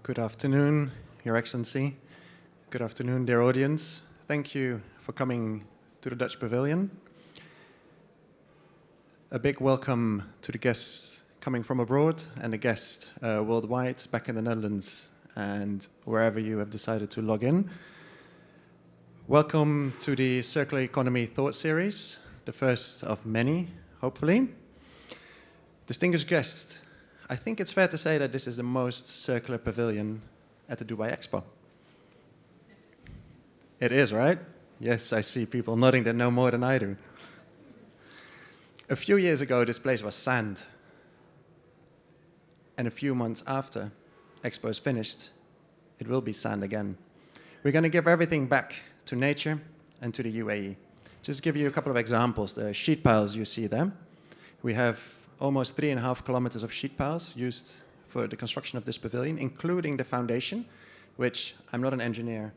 Good afternoon, Your Excellency. Good afternoon, dear audience. Thank you for coming to the Dutch Pavilion. A big welcome to the guests coming from abroad and the guests worldwide, back in the Netherlands and wherever you have decided to log in. Welcome to the Circular Economy Thought Series, the first of many, hopefully. Distinguished guests, I think it's fair to say that this is the most circular pavilion at the Dubai Expo. It is, right? Yes, I see people nodding that know more than I do. A few years ago, this place was sand. And a few months after Expo is finished, it will be sand again. We're going to give everything back to nature and to the UAE. Just give you a couple of examples. The sheet piles you see there. We have almost 3.5 kilometers of sheet piles used for the construction of this pavilion, including the foundation, which I'm not an engineer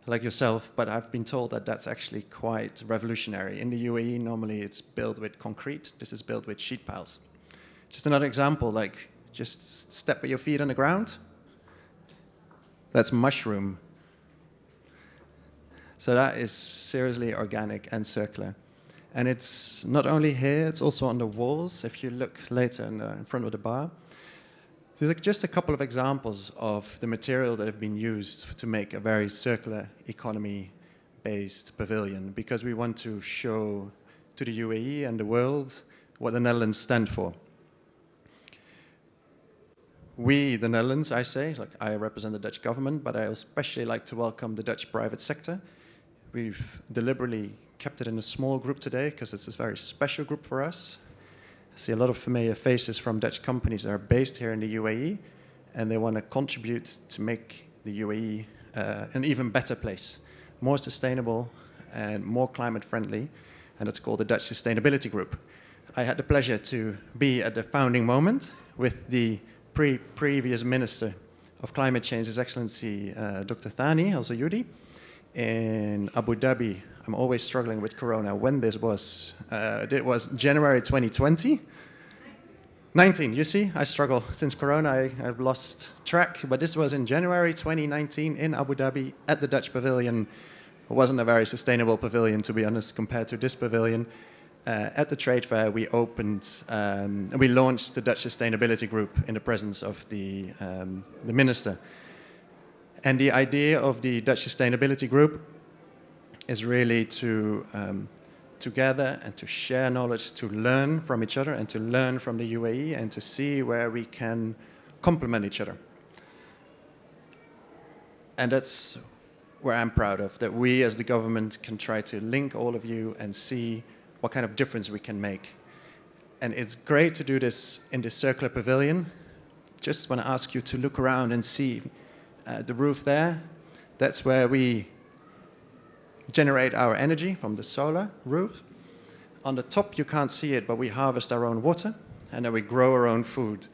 like yourself, but I've been told that that's actually quite revolutionary. In the UAE, normally it's built with concrete. This is built with sheet piles. Just another example, like just step with your feet on the ground. That's mushroom. So that is seriously organic and circular. And it's not only here, it's also on the walls. If you look later in front of the bar, there's just a couple of examples of the material that have been used to make a very circular economy-based pavilion, because we want to show to the UAE and the world what the Netherlands stand for. We, the Netherlands, I say, like I represent the Dutch government, but I especially like to welcome the Dutch private sector. We've deliberately kept it in a small group today because it's a very special group for us. I see a lot of familiar faces from Dutch companies that are based here in the UAE, and they want to contribute to make the UAE an even better place, more sustainable and more climate friendly, and it's called the Dutch Sustainability Group. I had the pleasure to be at the founding moment with the previous Minister of Climate Change, His Excellency Dr. Thani Al-Zayudi, in Abu Dhabi. I'm always struggling with Corona. When this was, it was January 2020. 19, you see, I struggle. Since Corona, I've lost track. But this was in January 2019 in Abu Dhabi at the Dutch Pavilion. It wasn't a very sustainable pavilion, to be honest, compared to this pavilion. At the trade fair, we we launched the Dutch Sustainability Group in the presence of the minister. And the idea of the Dutch Sustainability Group is really to gather and to share knowledge, to learn from each other and to learn from the UAE and to see where we can complement each other. And that's where I'm proud of, that we as the government can try to link all of you and see what kind of difference we can make. And it's great to do this in this circular pavilion. Just want to ask you to look around and see the roof there. That's where we generate our energy from the solar roof. On the top, you can't see it, but we harvest our own water, and then we grow our own food,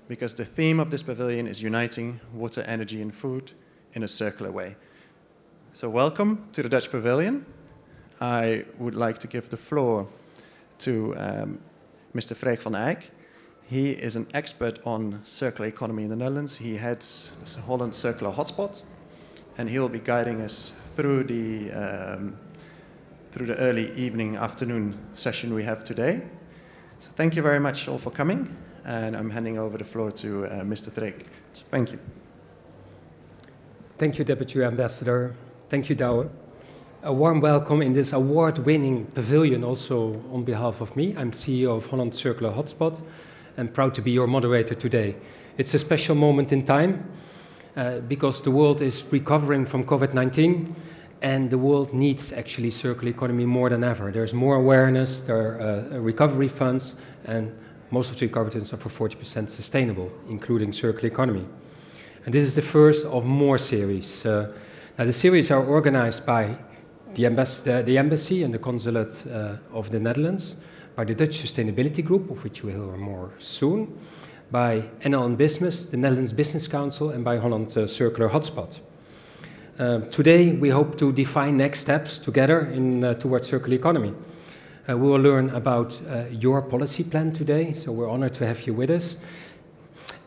because the theme of this pavilion is uniting water, energy, and food in a circular way. So welcome to the Dutch Pavilion. I would like to give the floor to Mr. Freek van Eyck. He is an expert on circular economy in the Netherlands. He heads the Holland Circular Hotspot, and he will be guiding us through the early evening, afternoon session we have today. So thank you very much all for coming, and I'm handing over the floor to Mr. Freek. So thank you. Thank you, Deputy Ambassador. Thank you, Douwe. A warm welcome in this award-winning pavilion also on behalf of me. I'm CEO of Holland Circular Hotspot and proud to be your moderator today. It's a special moment in time because the world is recovering from COVID-19 and the world needs actually circular economy more than ever. There's more awareness, there are recovery funds, and most of the recovery funds are for 40% sustainable, including circular economy. And this is the first of more series. Now the series are organized by the embassy and the consulate of the Netherlands, by the Dutch Sustainability Group, of which we'll hear more soon, by NL Business, the Netherlands Business Council, and by Holland Circular Hotspot. Today we hope to define next steps together towards circular economy. We will learn about your policy plan today, so we're honored to have you with us.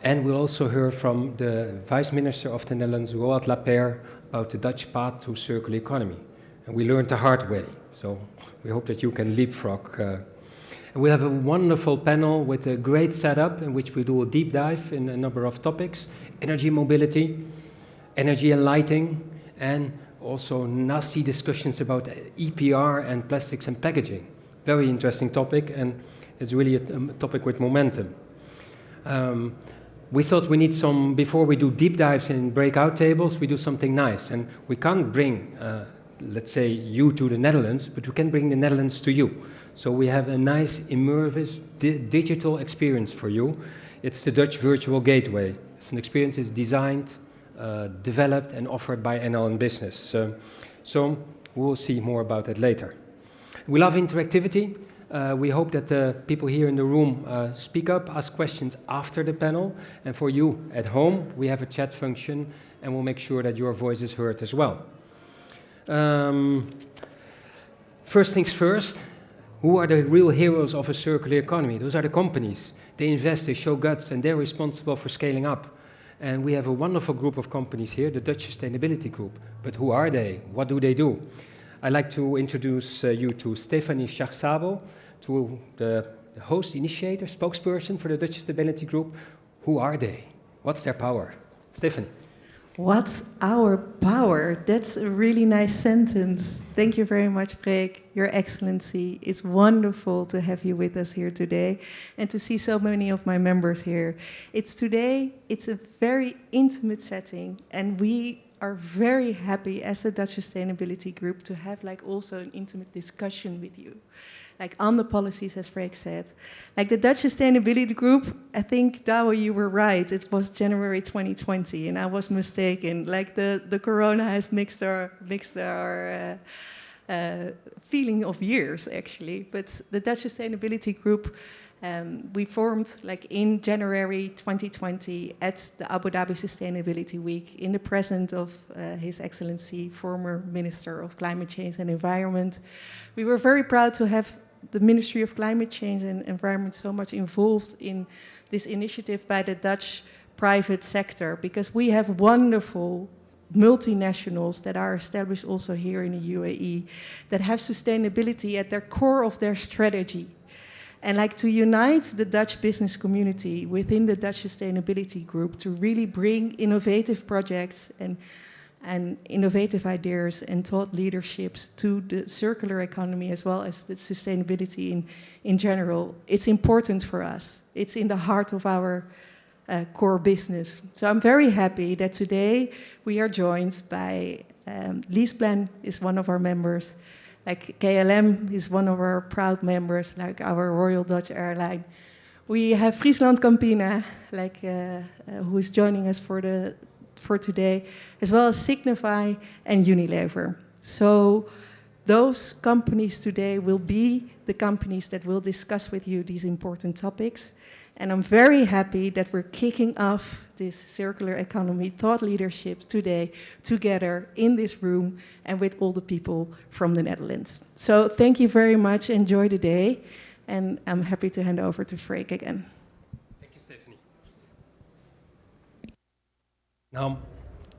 And we'll also hear from the Vice Minister of the Netherlands, Roald Lapeyre, about the Dutch path to circular economy. And we learned the hard way, so we hope that you can leapfrog. And we have a wonderful panel with a great setup in which we do a deep dive in a number of topics: energy mobility, energy and lighting, and also nasty discussions about EPR and plastics and packaging. Very interesting topic, and it's really a topic with momentum. We thought we need some, before we do deep dives in breakout tables, we do something nice. And we can't bring, let's say, you to the Netherlands, but we can bring the Netherlands to you. So we have a nice immersive digital experience for you. It's the Dutch Virtual Gateway. It's an experience that's designed, developed and offered by NL in Business. So we'll see more about that later. We love interactivity. We hope that the people here in the room speak up, ask questions after the panel. And for you at home, we have a chat function, and we'll make sure that your voice is heard as well. First things first, who are the real heroes of a circular economy? Those are the companies. They invest, they show guts, and they're responsible for scaling up. And we have a wonderful group of companies here, the Dutch Sustainability Group. But who are they? What do they do? I'd like to introduce you to Stephanie Schachsabel, to the host, initiator, spokesperson for the Dutch Sustainability Group. Who are they? What's their power? Stephanie. What's our power? That's a really nice sentence. Thank you very much, Freek, Your Excellency. It's wonderful to have you with us here today and to see so many of my members here. It's a very intimate setting, and we are very happy as the Dutch Sustainability Group to have also an intimate discussion with you. On the policies, as Freek said. The Dutch Sustainability Group, I think, Douwe, you were right. It was January 2020, and I was mistaken. The corona has mixed our feeling of years, actually. But the Dutch Sustainability Group, we formed in January 2020 at the Abu Dhabi Sustainability Week in the presence of His Excellency, former Minister of Climate Change and Environment. We were very proud to have the Ministry of Climate Change and Environment so much involved in this initiative by the Dutch private sector, because we have wonderful multinationals that are established also here in the UAE that have sustainability at their core of their strategy. And to unite the Dutch business community within the Dutch Sustainability Group to really bring innovative projects and innovative ideas and thought leaderships to the circular economy as well as the sustainability in general. It's important for us. It's in the heart of our core business. So I'm very happy that today we are joined by LeasePlan is one of our members, KLM is one of our proud members, our Royal Dutch Airline. We have FrieslandCampina, who is joining us for today, as well as Signify and Unilever. So those companies today will be the companies that will discuss with you these important topics. And I'm very happy that we're kicking off this circular economy thought leadership today together in this room and with all the people from the Netherlands. So thank you very much. Enjoy the day. And I'm happy to hand over to Freek again. Thank you, Stephanie. Now,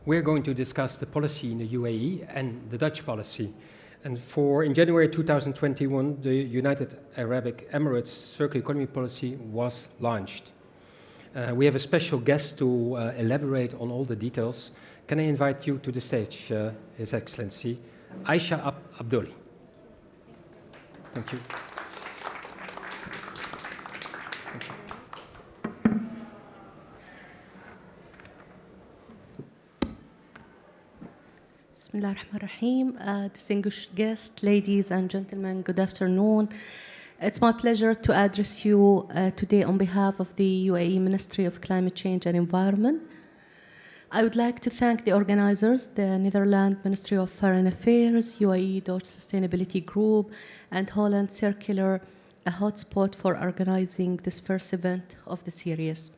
we're going to discuss the policy in the UAE and the Dutch policy. And in January 2021, the United Arab Emirates Circular Economy Policy was launched. We have a special guest to elaborate on all the details. Can I invite you to the stage, His Excellency, Aisha Abdoli. Thank you. Bismillah ar-Rahman ar-Rahim. Distinguished guests, ladies and gentlemen, good afternoon. It's my pleasure to address you today on behalf of the UAE Ministry of Climate Change and Environment. I would like to thank the organizers, the Netherlands Ministry of Foreign Affairs, UAE Dutch Sustainability Group, and Holland Circular Hotspot for organizing this first event of the series.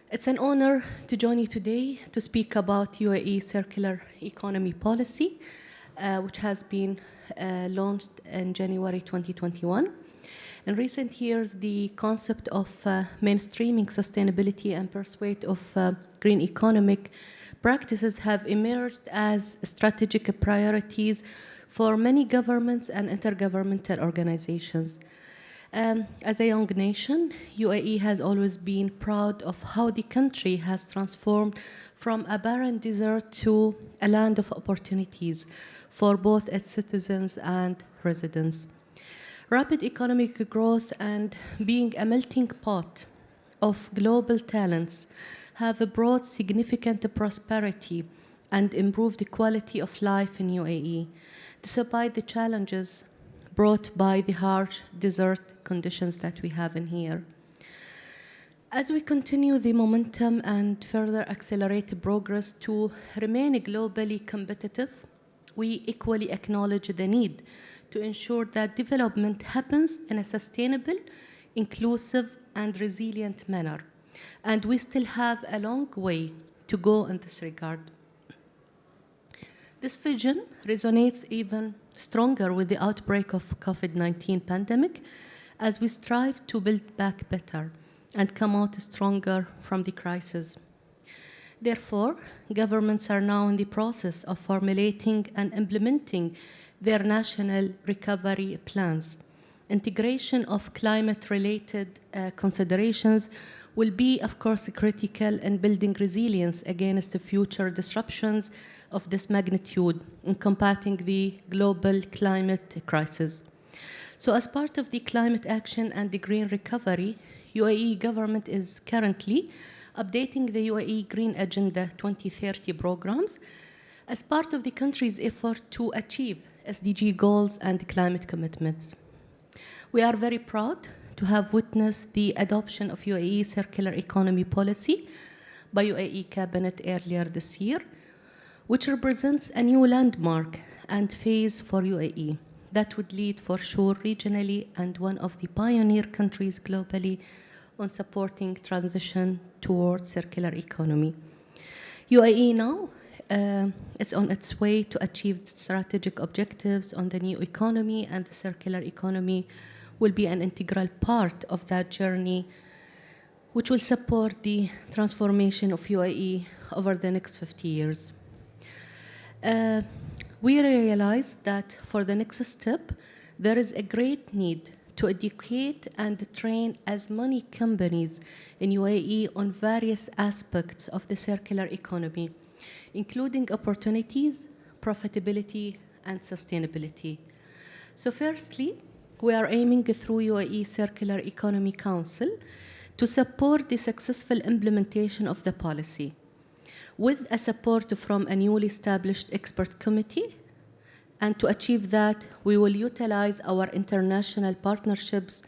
It's an honor to join you today to speak about UAE Circular Economy Policy, which has been launched in January 2021. In recent years, the concept of mainstreaming sustainability and pursuit of green economic practices have emerged as strategic priorities for many governments and intergovernmental organizations. As a young nation, UAE has always been proud of how the country has transformed from a barren desert to a land of opportunities for both its citizens and residents. Rapid economic growth and being a melting pot of global talents have brought significant prosperity and improved the quality of life in UAE, despite the challenges brought by the harsh desert conditions that we have in here. As we continue the momentum and further accelerate progress to remain globally competitive, we equally acknowledge the need to ensure that development happens in a sustainable, inclusive, and resilient manner. And we still have a long way to go in this regard. This vision resonates even stronger with the outbreak of COVID-19 pandemic as we strive to build back better and come out stronger from the crisis. Therefore, governments are now in the process of formulating and implementing their national recovery plans. Integration of climate-related considerations will be, of course, critical in building resilience against the future disruptions of this magnitude in combating the global climate crisis. So as part of the climate action and the green recovery, UAE government is currently updating the UAE Green Agenda 2030 programs as part of the country's effort to achieve SDG goals and climate commitments. We are very proud to have witnessed the adoption of UAE circular economy policy by UAE Cabinet earlier this year, which represents a new landmark and phase for UAE that would lead for sure regionally and one of the pioneer countries globally on supporting transition towards circular economy. UAE now is on its way to achieve strategic objectives on the new economy, and the circular economy will be an integral part of that journey, which will support the transformation of UAE over the next 50 years. We realize that for the next step, there is a great need to educate and train as many companies in UAE on various aspects of the circular economy, including opportunities, profitability, and sustainability. So firstly, we are aiming through UAE Circular Economy Council to support the successful implementation of the policy, with a support from a newly established expert committee. And to achieve that, we will utilize our international partnerships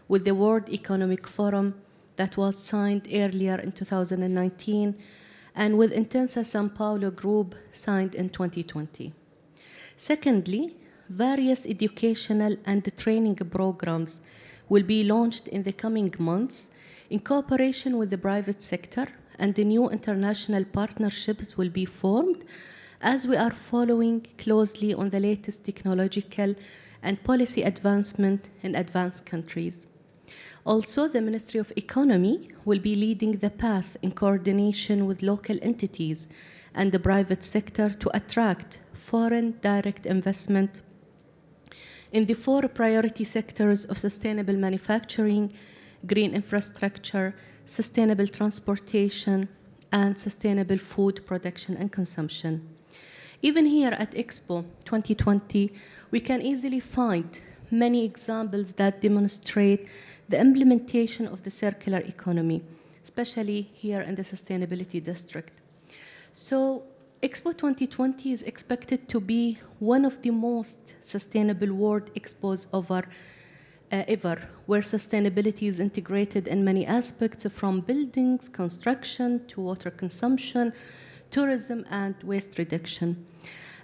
with the World Economic Forum that was signed earlier in 2019, and with Intensa São Paulo Group signed in 2020. Secondly, various educational and training programs will be launched in the coming months in cooperation with the private sector, and the new international partnerships will be formed as we are following closely on the latest technological and policy advancement in advanced countries. Also, the Ministry of Economy will be leading the path in coordination with local entities and the private sector to attract foreign direct investment in the 4 priority sectors of sustainable manufacturing, green infrastructure, sustainable transportation, and sustainable food production and consumption. Even here at Expo 2020, we can easily find many examples that demonstrate the implementation of the circular economy, especially here in the sustainability district. So Expo 2020 is expected to be one of the most sustainable world expos ever, where sustainability is integrated in many aspects, from buildings, construction, to water consumption, tourism, and waste reduction.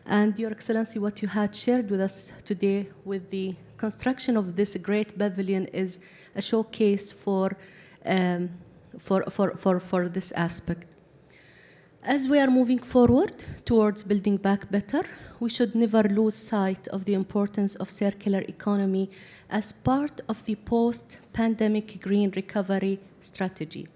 And Your Excellency, what you had shared with us today with the construction of this great pavilion is a showcase for this aspect. As we are moving forward towards building back better, we should never lose sight of the importance of circular economy as part of the post-pandemic green recovery strategy.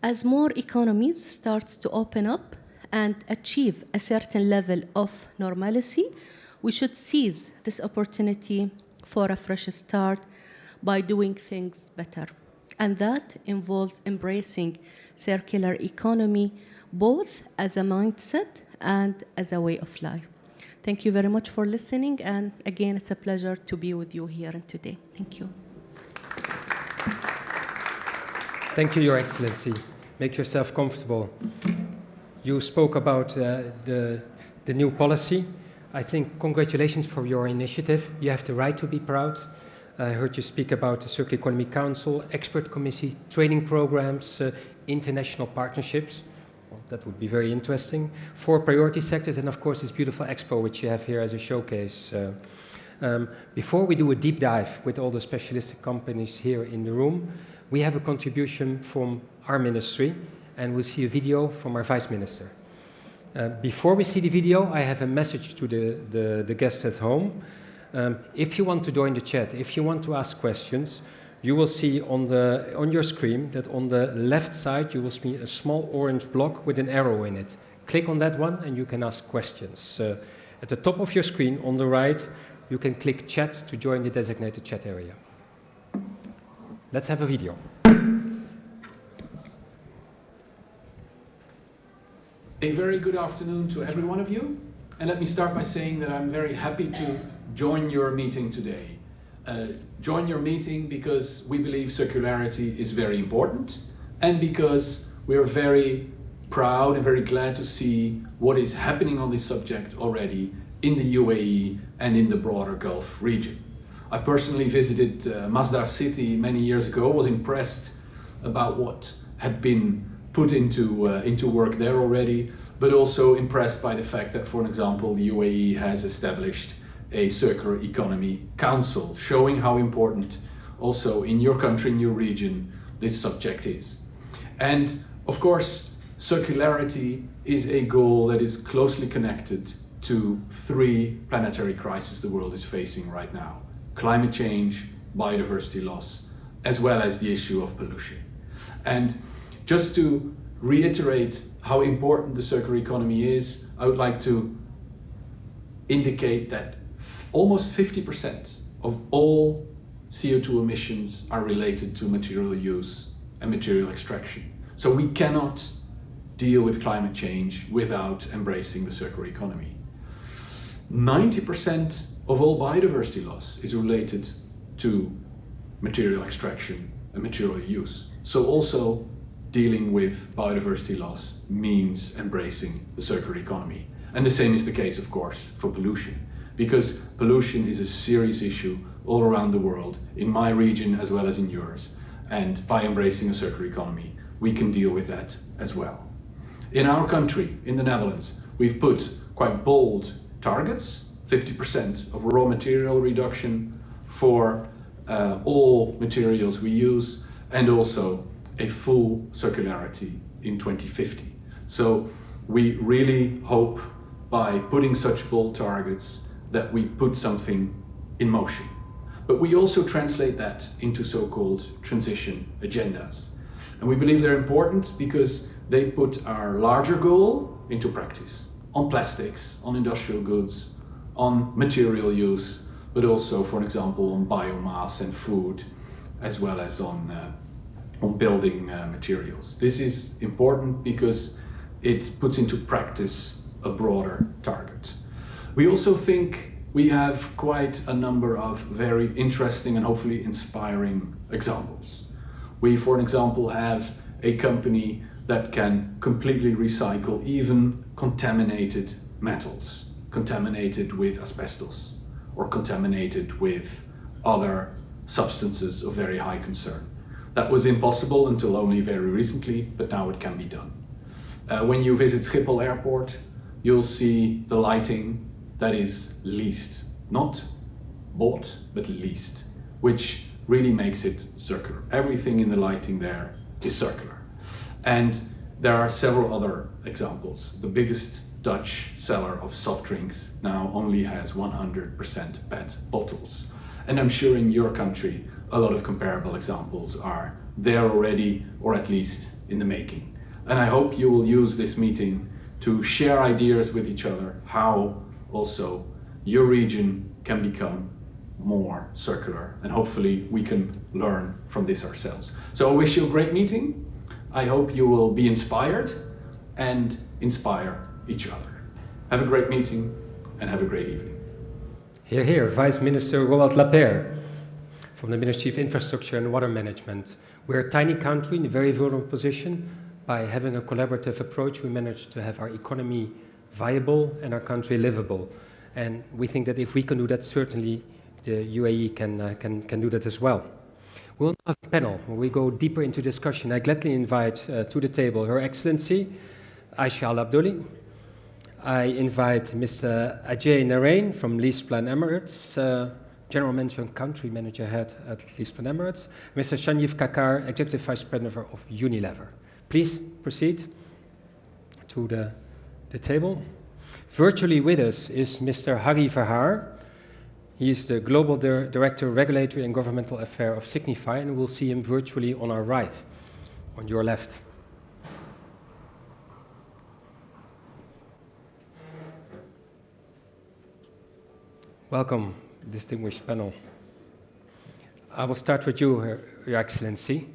As more economies start to open up and achieve a certain level of normalcy, we should seize this opportunity for a fresh start by doing things better. And that involves embracing circular economy both as a mindset and as a way of life. Thank you very much for listening, and again, it's a pleasure to be with you here today. Thank you. Thank you, Your Excellency. Make yourself comfortable. You spoke about the new policy. I think congratulations for your initiative. You have the right to be proud. I heard you speak about the Circular Economy Council, expert committee, training programs, international partnerships. Well, that would be very interesting. 4 priority sectors, and of course this beautiful expo which you have here as a showcase. Before we do a deep dive with all the specialist companies here in the room, we have a contribution from our ministry, and we'll see a video from our Vice Minister. Before we see the video, I have a message to the guests at home. If you want to join the chat, if you want to ask questions, you will see on your screen that on the left side you will see a small orange block with an arrow in it. Click on that one and you can ask questions. At the top of your screen on the right, you can click chat to join the designated chat area. Let's have a video. A very good afternoon to every one of you. And let me start by saying that I'm very happy to join your meeting today. Join your meeting because we believe circularity is very important, and because we are very proud and very glad to see what is happening on this subject already in the UAE and in the broader Gulf region. I personally visited Masdar City many years ago, was impressed about what had been put into work there already, but also impressed by the fact that, for example, the UAE has established a Circular Economy Council, showing how important also in your country, in your region, this subject is. And of course, circularity is a goal that is closely connected to 3 planetary crises the world is facing right now: climate change, biodiversity loss, as well as the issue of pollution. And just to reiterate how important the circular economy is, I would like to indicate that almost 50% of all CO2 emissions are related to material use and material extraction. So we cannot deal with climate change without embracing the circular economy. 90% of all biodiversity loss is related to material extraction and material use. So also dealing with biodiversity loss means embracing the circular economy. And the same is the case, of course, for pollution, because pollution is a serious issue all around the world, in my region as well as in yours. And by embracing a circular economy, we can deal with that as well. In our country, in the Netherlands, we've put quite bold targets: 50% of raw material reduction for all materials we use, and also a full circularity in 2050. So we really hope, by putting such bold targets, that we put something in motion. But we also translate that into so-called transition agendas. And we believe they're important because they put our larger goal into practice, on plastics, on industrial goods, on material use, but also, for example, on biomass and food, as well as on building materials. This is important because it puts into practice a broader target. We also think we have quite a number of very interesting and hopefully inspiring examples. We, for example, have a company that can completely recycle even contaminated metals, contaminated with asbestos, or contaminated with other substances of very high concern. That was impossible until only very recently, but now it can be done. When you visit Schiphol Airport, you'll see the lighting that is leased, not bought, but leased, which really makes it circular. Everything in the lighting there is circular. And There are several other examples. The biggest Dutch seller of soft drinks now only has 100% PET bottles. And I'm sure in your country, a lot of comparable examples are there already, or at least in the making. And I hope you will use this meeting to share ideas with each other how also your region can become more circular, and hopefully we can learn from this ourselves. So I wish you a great meeting. I hope you will be inspired and inspire each other. Have a great meeting and have a great evening. Here, here, Vice Minister Roald Lapierre from the Ministry of Infrastructure and Water Management. We're a tiny country in a very vulnerable position. By having a collaborative approach, we managed to have our economy viable and our country livable. And we think that if we can do that, certainly the UAE can do that as well. We'll now have a panel where we go deeper into discussion. I gladly invite to the table Her Excellency Aisha Al Abdulli. I invite Mr. Ajay Narain from LeasePlan Emirates, General Manager and Country Manager Head at LeasePlan Emirates, Mr. Sanjeev Kakar, Executive Vice President of Unilever. Please proceed to the table. Virtually with us is Mr. Hari Verhaar. He is the Global Director, Regulatory and Governmental Affairs of Signify, and we'll see him virtually on our right, on your left. Welcome, distinguished panel. I will start with you, Your Excellency.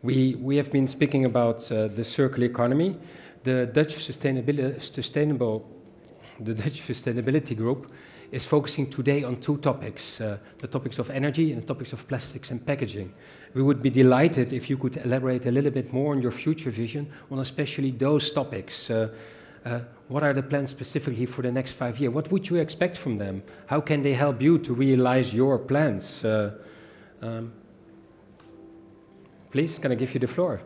We have been speaking about the circular economy. The Dutch Sustainability Group is focusing today on two topics, the topics of energy and the topics of plastics and packaging. We would be delighted if you could elaborate a little bit more on your future vision on especially those topics. What are the plans specifically for the next 5 years? What would you expect from them? How can they help you to realize your plans? Please, can I give you the floor?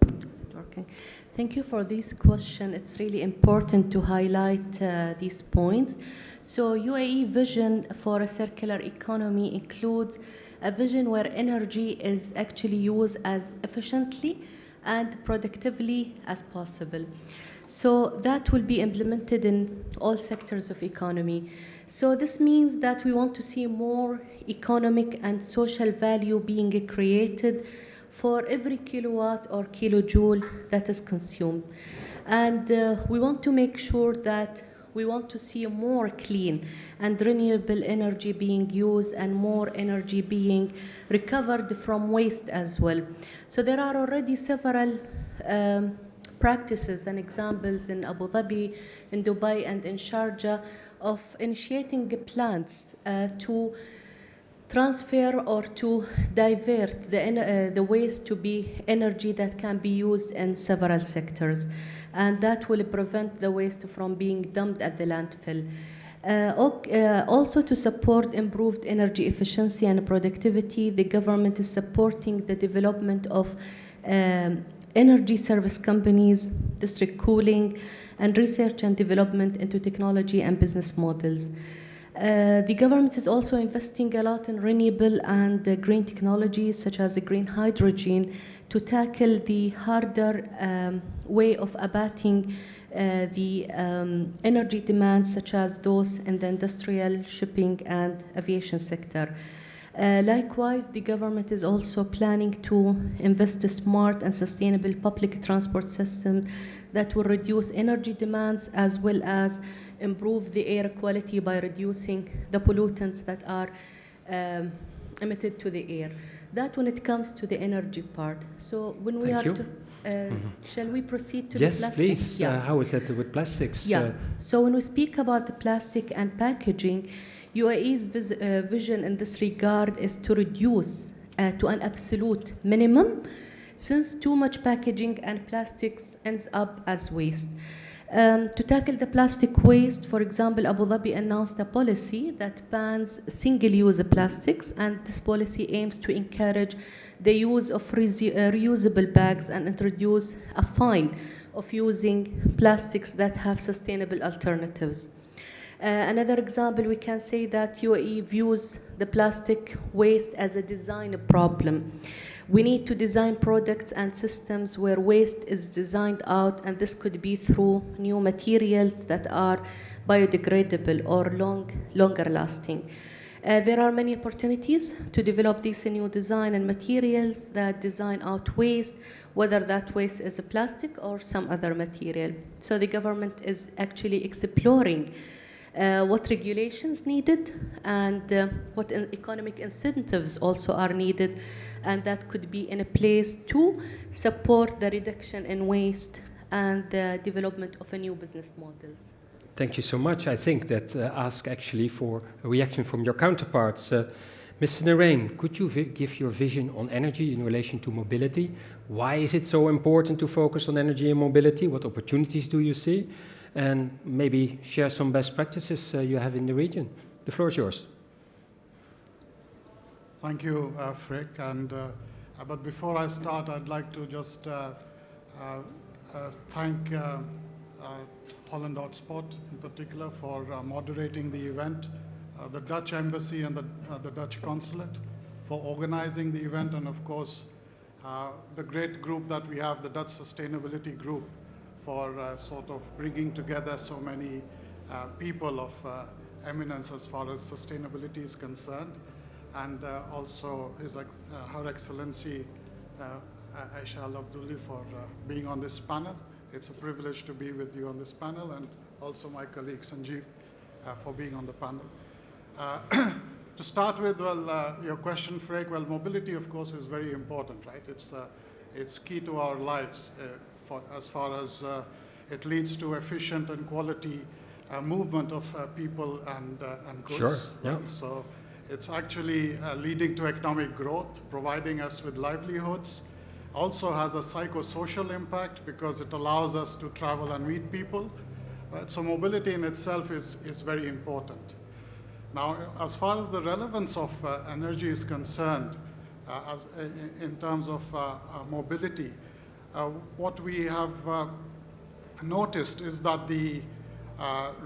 Is it working? Thank you for this question. It's really important to highlight these points. So UAE vision for a circular economy includes a vision where energy is actually used as efficiently and productively as possible. So that will be implemented in all sectors of economy. So this means that we want to see more economic and social value being created for every kilowatt or kilojoule that is consumed. And we want to make sure that we want to see more clean and renewable energy being used and more energy being recovered from waste as well. So there are already several practices and examples in Abu Dhabi, in Dubai, and in Sharjah of initiating plans to transfer or to divert the waste to be energy that can be used in several sectors. And that will prevent the waste from being dumped at the landfill. Also to support improved energy efficiency and productivity, the government is supporting the development of energy service companies, district cooling, and research and development into technology and business models. The government is also investing a lot in renewable and green technologies, such as the green hydrogen, to tackle the harder way of abating the energy demands, such as those in the industrial, shipping, and aviation sector. Likewise, the government is also planning to invest in smart and sustainable public transport system that will reduce energy demands as well as improve the air quality by reducing the pollutants that are emitted to the air. That when it comes to the energy part. So when we shall we proceed to the plastic? Yes, please. Yeah. How is that with plastics? Yeah. So when we speak about the plastic and packaging, UAE's vision in this regard is to reduce to an absolute minimum, since too much packaging and plastics ends up as waste. To tackle the plastic waste, for example, Abu Dhabi announced a policy that bans single-use plastics, and this policy aims to encourage the use of reusable bags and introduce a fine of using plastics that have sustainable alternatives. Another example, we can say that UAE views the plastic waste as a design problem. We need to design products and systems where waste is designed out, and this could be through new materials that are biodegradable or longer lasting. There are many opportunities to develop these new design and materials that design out waste, whether that waste is a plastic or some other material. So the government is actually exploring what regulations needed and what economic incentives also are needed, and that could be in a place to support the reduction in waste and the development of a new business models. Thank you so much. I think that ask actually for a reaction from your counterparts. Mr. Narain, could you give your vision on energy in relation to mobility? Why is it so important to focus on energy and mobility? What opportunities do you see? And maybe share some best practices you have in the region. The floor is yours. Thank you, Frick. But before I start, I'd like to just thank Holland Hotspot in particular for moderating the event, the Dutch Embassy and the Dutch Consulate for organizing the event, and of course the great group that we have, the Dutch Sustainability Group, for sort of bringing together so many people of eminence as far as sustainability is concerned, and also Her Excellency Aisha Al Abdulli for being on this panel. It's a privilege to be with you on this panel, and also my colleague Sanjeev for being on the panel. To start with, your question, Freek, mobility, of course, is very important, right? It's key to our lives as far as it leads to efficient and quality movement of people and goods. Sure, yeah. Right? So it's actually leading to economic growth, providing us with livelihoods. Also has a psychosocial impact because it allows us to travel and meet people. Right? So mobility in itself is very important. Now, as far as the relevance of energy is concerned, in terms of mobility, what we have noticed is that the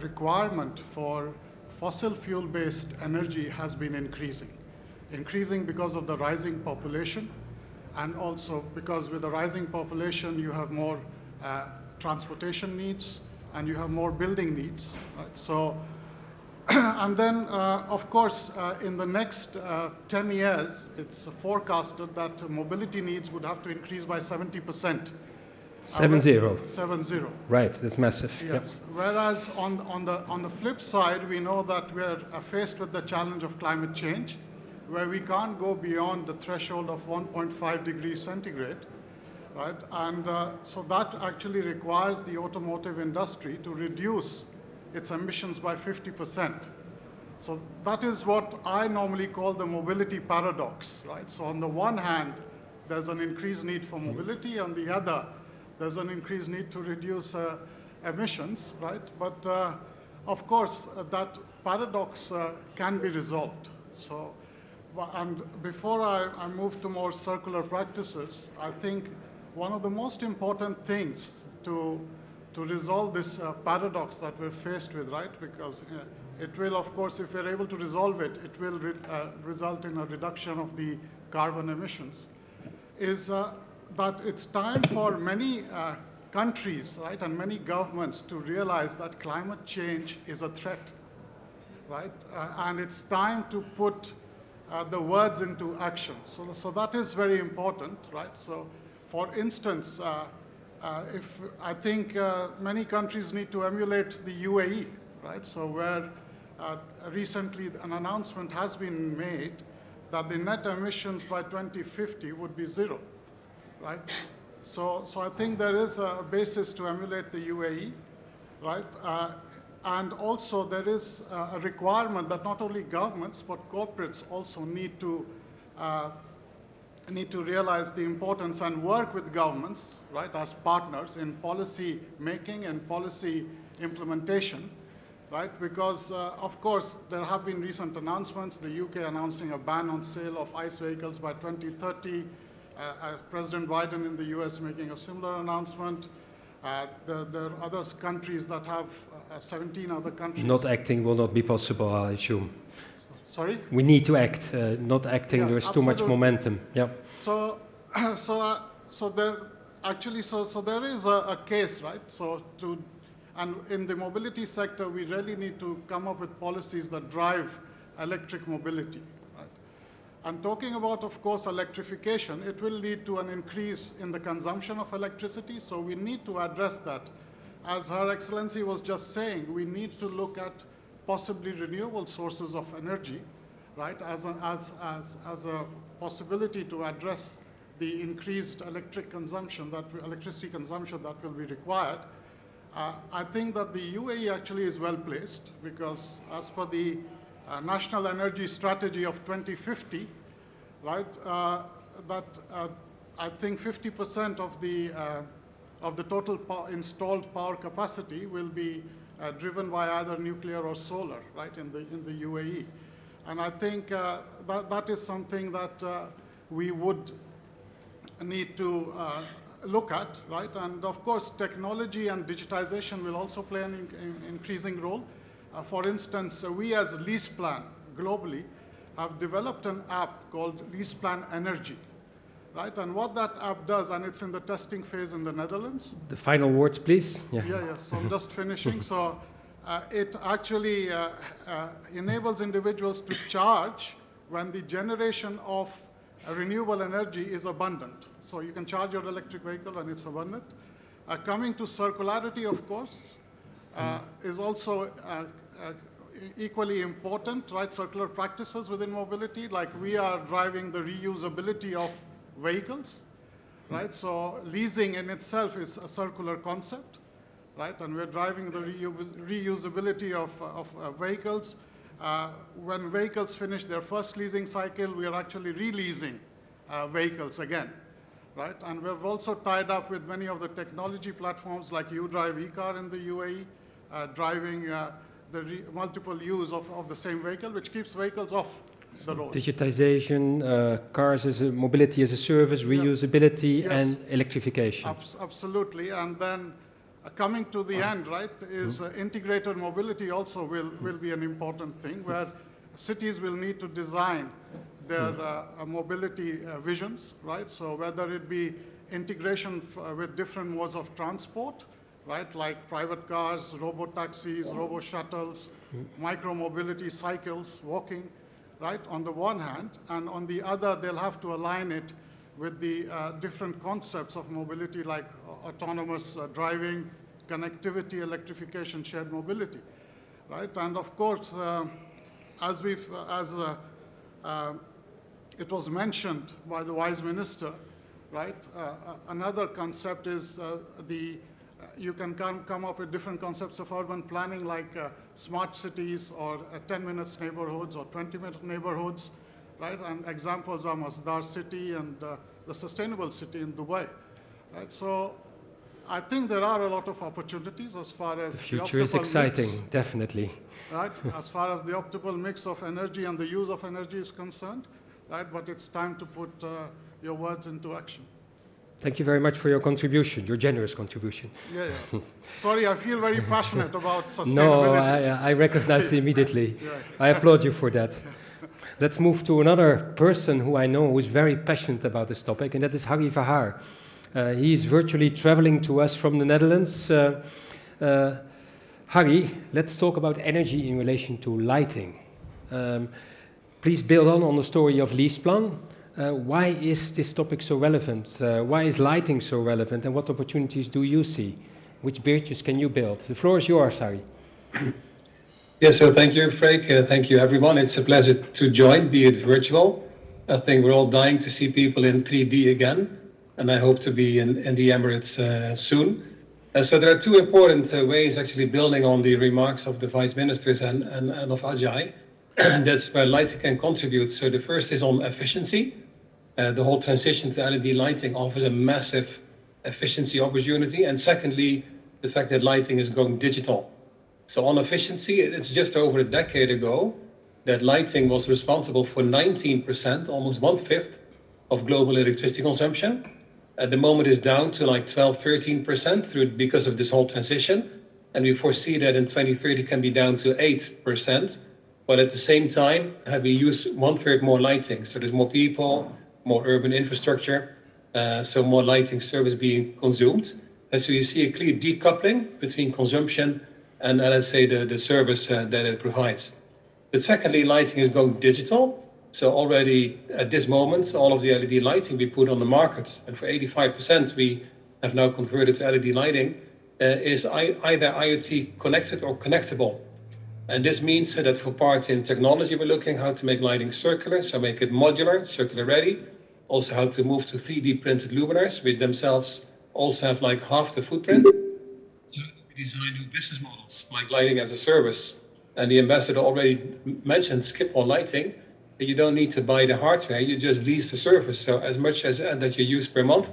requirement for fossil fuel-based energy has been increasing because of the rising population, and also because with the rising population you have more transportation needs and you have more building needs. Right? So, and then of course in the next 10 years it's forecasted that mobility needs would have to increase by 70%. 70. Right, that's massive. Yes. Yep. Whereas on the flip side, we know that we're faced with the challenge of climate change, where we can't go beyond the threshold of 1.5 degrees centigrade, right? And so that actually requires the automotive industry to reduce its emissions by 50%. So that is what I normally call the mobility paradox, right? So on the one hand, there's an increased need for mobility, on the other, there's an increased need to reduce emissions, right? But of course, that paradox can be resolved. So, and before I move to more circular practices, I think one of the most important things to resolve this paradox that we're faced with, right? Because it will, of course, if we're able to resolve it, it will result in a reduction of the carbon emissions, is that it's time for many countries, right, and many governments to realize that climate change is a threat, right? And it's time to put the words into action. So that is very important, right? So, for instance, if I think many countries need to emulate the UAE, right? So where recently an announcement has been made that the net emissions by 2050 would be zero, right? So I think there is a basis to emulate the UAE, right? And also there is a requirement that not only governments but corporates also need to realize the importance and work with governments, right, as partners in policy making and policy implementation, right? Because of course there have been recent announcements, the UK announcing a ban on sale of ICE vehicles by 2030, President Biden in the US making a similar announcement. There are other countries that have 17 other countries. Not acting will not be possible, I assume. Sorry? We need to act, not acting, Yeah, there's too much absolutely. momentum. Yeah. So, there is a case, right? And in the mobility sector, we really need to come up with policies that drive electric mobility, right? And talking about, of course, electrification, it will lead to an increase in the consumption of electricity, so we need to address that. As Her Excellency was just saying, we need to look at possibly renewable sources of energy, right, as a possibility to address the increased electricity consumption that will be required. I think that the UAE actually is well placed because as per the National Energy Strategy of 2050, right, I think 50% of the total installed power capacity will be driven by either nuclear or solar, right, in the UAE. And I think that is something that we would need to look at, right? And of course, technology and digitization will also play an increasing role. For instance, we as LeasePlan globally have developed an app called LeasePlan Energy, right? And what that app does, and it's in the testing phase in the Netherlands. The final words, please. Yeah, so I'm just finishing. So it actually enables individuals to charge when the generation of renewable energy is abundant. So you can charge your electric vehicle and it's abundant. Coming to circularity, of course, is also equally important, right? Circular practices within mobility, like we are driving the reusability of vehicles, right? So leasing in itself is a circular concept, right? And we're driving the reusability of vehicles. When vehicles finish their first leasing cycle, we are actually releasing vehicles again, right? And we've also tied up with many of the technology platforms like UDrive eCar in the UAE, driving the multiple use of the same vehicle, which keeps vehicles off the road. Digitization, cars as a mobility as a service, reusability, Yes. and electrification. Absolutely, and then coming to the end, right, is integrated mobility also will be an important thing where cities will need to design their mobility visions, right? So whether it be integration with different modes of transport, right, like private cars, robo-taxis, robo-shuttles, micro-mobility, cycles, walking, right, on the one hand, and on the other, they'll have to align it with the different concepts of mobility like autonomous driving, connectivity, electrification, shared mobility, right? And of course, as it was mentioned by the Vice Minister, right, another concept is you can come up with different concepts of urban planning like smart cities or 10 minutes neighborhoods or 20-minute neighborhoods, right? And examples are Masdar City and the Sustainable City in Dubai, right? So I think there are a lot of opportunities as far as the future is exciting, mix, definitely. right? As far as the optimal mix of energy and the use of energy is concerned, right? But it's time to put your words into action. Thank you very much for your contribution, your generous contribution. Yeah. Sorry, I feel very passionate about sustainability. No, I recognize it immediately. Yeah. I applaud you for that. Let's move to another person who I know who is very passionate about this topic, and that is Harry Verhaar. He is virtually traveling to us from the Netherlands. Harry, let's talk about energy in relation to lighting. Please build on the story of LeasePlan. Why is this topic so relevant? Why is lighting so relevant? And what opportunities do you see? Which bridges can you build? The floor is yours, Harry. Yes, so thank you, Freek. Thank you, everyone. It's a pleasure to join, be it virtual. I think we're all dying to see people in 3D again, and I hope to be in the Emirates soon. So there are two important ways actually building on the remarks of the Vice Ministers and of Ajay. That's where lighting can contribute. So the first is on efficiency. The whole transition to LED lighting offers a massive efficiency opportunity. And secondly, the fact that lighting is going digital. So on efficiency, it's just over a decade ago that lighting was responsible for 19%, almost 1/5 of global electricity consumption. At the moment it's down to like 12-13% because of this whole transition. And we foresee that in 2030 can be down to 8%. But at the same time, we use 1/3 more lighting. So there's more people, more urban infrastructure, so more lighting service being consumed. And so you see a clear decoupling between consumption and let's say the service that it provides. But secondly, lighting is going digital. So already at this moment, all of the LED lighting we put on the market, and for 85% we have now converted to LED lighting, is either IoT connected or connectable. And this means that for parts in technology, we're looking how to make lighting circular, so make it modular, circular ready. Also how to move to 3D printed luminaires, which themselves also have like half the footprint. So we design new business models, like lighting as a service. And the ambassador already mentioned skip-on lighting. You don't need to buy the hardware, you just lease the service. So as much as that you use per month,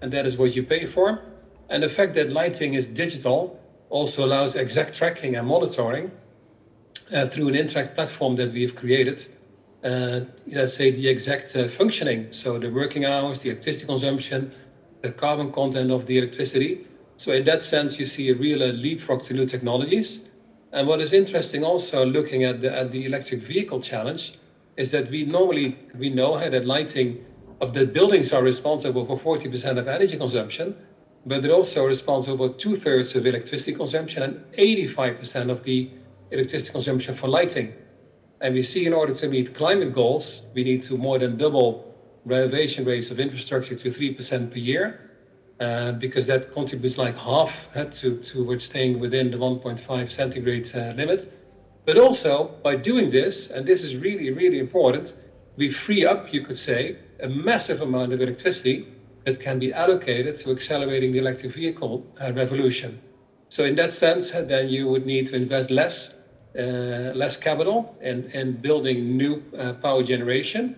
and that is what you pay for. And the fact that lighting is digital also allows exact tracking and monitoring through an Interact platform that we've created. Let's say the exact functioning, so the working hours, the electricity consumption, the carbon content of the electricity. So in that sense, you see a real leapfrog to new technologies. And what is interesting also looking at the electric vehicle challenge is that we know that lighting of the buildings are responsible for 40% of energy consumption, but they're also responsible for 2/3 of electricity consumption and 85% of the electricity consumption for lighting. And we see in order to meet climate goals, we need to more than double renovation rates of infrastructure to 3% per year, because that contributes like half towards staying within the 1.5 centigrade limit. But also by doing this, and this is really, really important, we free up, you could say, a massive amount of electricity that can be allocated to accelerating the electric vehicle revolution. So in that sense, then you would need to invest less capital in building new power generation,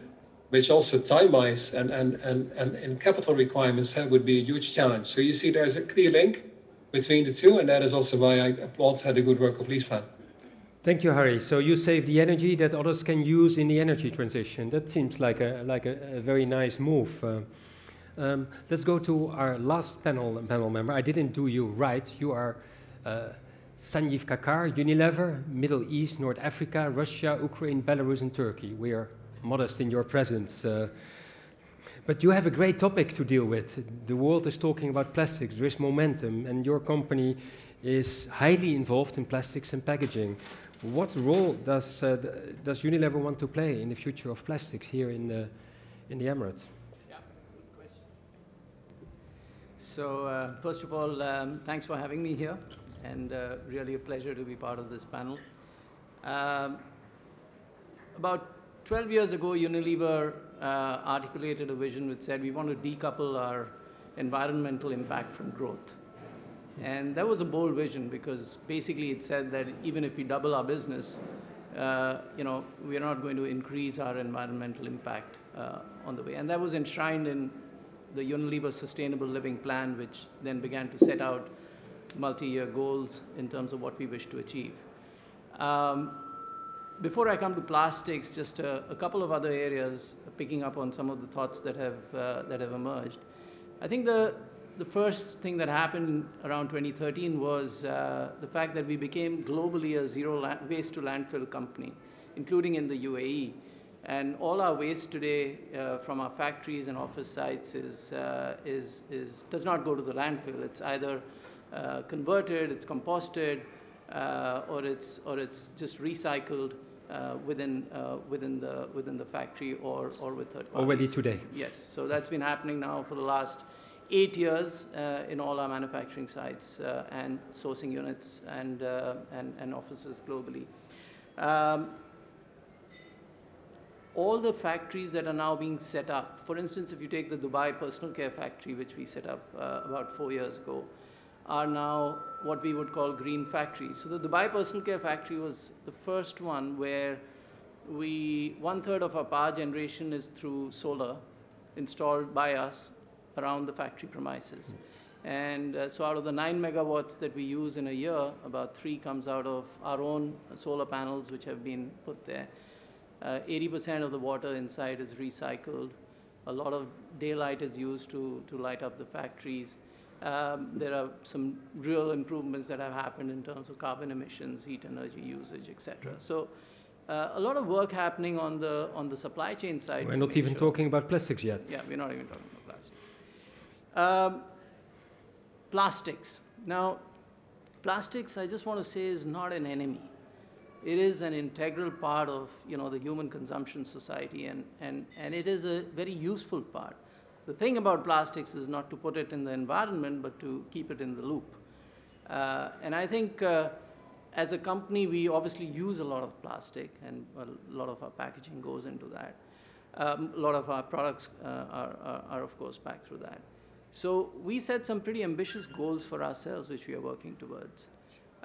which also time-wise and capital requirements would be a huge challenge. So you see there's a clear link between the two, and that is also why I applaud the good work of LeasePlan. Thank you, Harry. So you save the energy that others can use in the energy transition. That seems like a very nice move. Let's go to our last panel member. I didn't do you right. You are Sanjeev Kakar, Unilever, Middle East, North Africa, Russia, Ukraine, Belarus, and Turkey. We are modest in your presence. But you have a great topic to deal with. The world is talking about plastics. There is momentum, and your company is highly involved in plastics and packaging. What role does Unilever want to play in the future of plastics here in the Emirates? Yeah, good question. So first of all, thanks for having me here, and really a pleasure to be part of this panel. About 12 years ago, Unilever articulated a vision which said we want to decouple our environmental impact from growth. And that was a bold vision because basically it said that even if we double our business, we are not going to increase our environmental impact on the way. And that was enshrined in the Unilever Sustainable Living Plan, which then began to set out multi-year goals in terms of what we wish to achieve. Before I come to plastics, just a couple of other areas, picking up on some of the thoughts that have emerged. I think the first thing that happened around 2013 was the fact that we became globally a zero waste to landfill company, including in the UAE. And all our waste today from our factories and office sites does not go to the landfill. It's either converted, it's composted, or it's just recycled within the factory or with third parties. Already today. Yes. So that's been happening now for the last 8 years in all our manufacturing sites and sourcing units and offices globally. All the factories that are now being set up, for instance, if you take the Dubai personal care factory, which we set up about 4 years ago, are now what we would call green factories. So the Dubai personal care factory was the first one where 1/3 of our power generation is through solar installed by us around the factory premises. And so out of the 9 megawatts that we use in a year, about 3 comes out of our own solar panels which have been put there. 80% of the water inside is recycled. A lot of daylight is used to light up the factories. There are some real improvements that have happened in terms of carbon emissions, heat energy usage, etc. So a lot of work happening on the supply chain side. We're not even talking about plastics yet. Yeah, we're not even talking about plastics. Plastics. Now, plastics, I just want to say, is not an enemy. It is an integral part of the human consumption society, and it is a very useful part. The thing about plastics is not to put it in the environment, but to keep it in the loop. And I think as a company, we obviously use a lot of plastic, and a lot of our packaging goes into that. A lot of our products are of course, packed through that. So we set some pretty ambitious goals for ourselves, which we are working towards.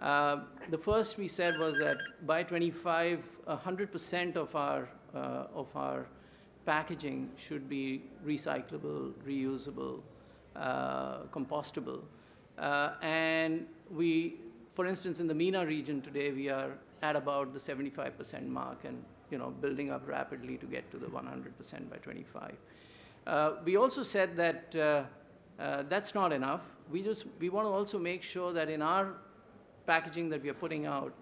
The first we said was that by 25, 100% of our packaging should be recyclable, reusable, compostable. And we, for instance, in the MENA region today, we are at about the 75% mark, and building up rapidly to get to the 100% by 25. We also said that that's not enough. We want to also make sure that in our packaging that we are putting out,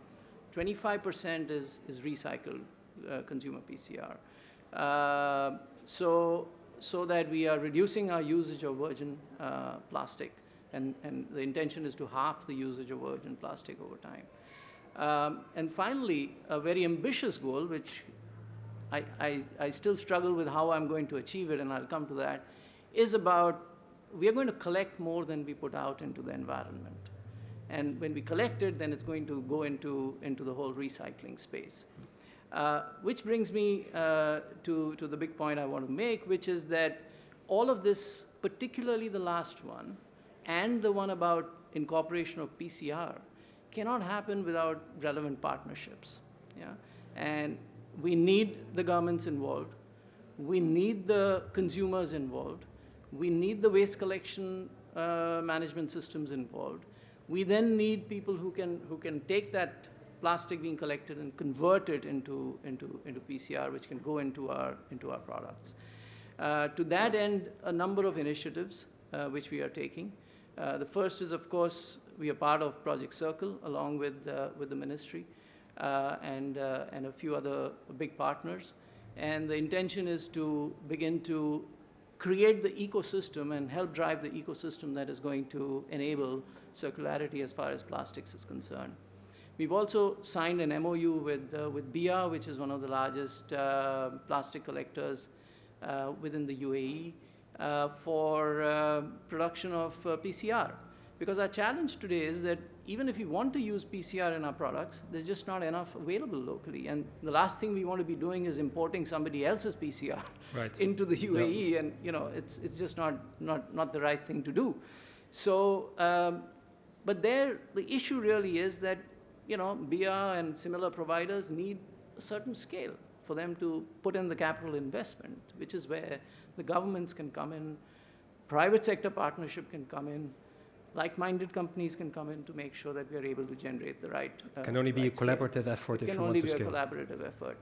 25% is recycled consumer PCR. So that we are reducing our usage of virgin plastic, and the intention is to halve the usage of virgin plastic over time. And finally, a very ambitious goal, which I still struggle with how I'm going to achieve it, and I'll come to that, is about we are going to collect more than we put out into the environment. And when we collect it, then it's going to go into the whole recycling space. Which brings me to the big point I want to make, which is that all of this, particularly the last one, and the one about incorporation of PCR, cannot happen without relevant partnerships. Yeah? And we need the governments involved. We need the consumers involved. We need the waste collection management systems involved. We then need people who can take that plastic being collected and convert it into PCR, which can go into our products. To that end, a number of initiatives which we are taking. The first is, of course, we are part of Project Circle along with the ministry and a few other big partners. And the intention is to begin to create the ecosystem and help drive the ecosystem that is going to enable circularity as far as plastics is concerned. We've also signed an MOU with BIA, which is one of the largest plastic collectors within the UAE, for production of PCR. Because our challenge today is that even if we want to use PCR in our products, there's just not enough available locally. And the last thing we want to be doing is importing somebody else's PCR into the UAE, yeah. And it's just not the right thing to do. So, but there, the issue really is that BIA and similar providers need a certain scale for them to put in the capital investment, which is where the governments can come in, private sector partnership can come in, like-minded companies can come in to make sure that we are able to generate the right It can only be a collaborative effort if you want to scale. It can only be a collaborative effort.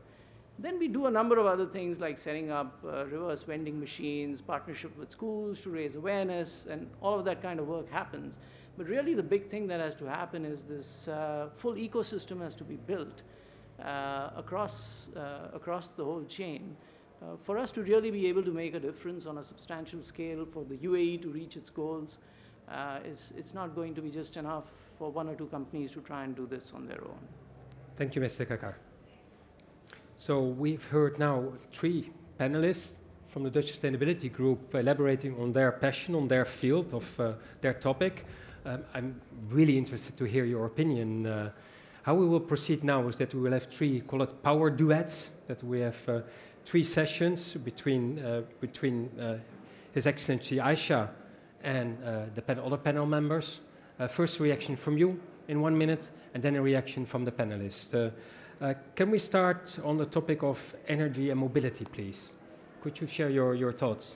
Then we do a number of other things like setting up reverse vending machines, partnership with schools to raise awareness, and all of that kind of work happens. But really the big thing that has to happen is this full ecosystem has to be built across the whole chain for us to really be able to make a difference on a substantial scale for the UAE to reach its goals. It's not going to be just enough for one or two companies to try and do this on their own. Thank you, Mr. Kakar. So we've heard now 3 panelists from the Dutch Sustainability Group elaborating on their passion, on their field of their topic. I'm really interested to hear your opinion. How we will proceed now is that we will have 3, call it power duets, that we have 3 sessions between His Excellency Aisha and the other panel members. First reaction from you in 1 minute, and then a reaction from the panelists. Can we start on the topic of energy and mobility, please? Could you share your thoughts?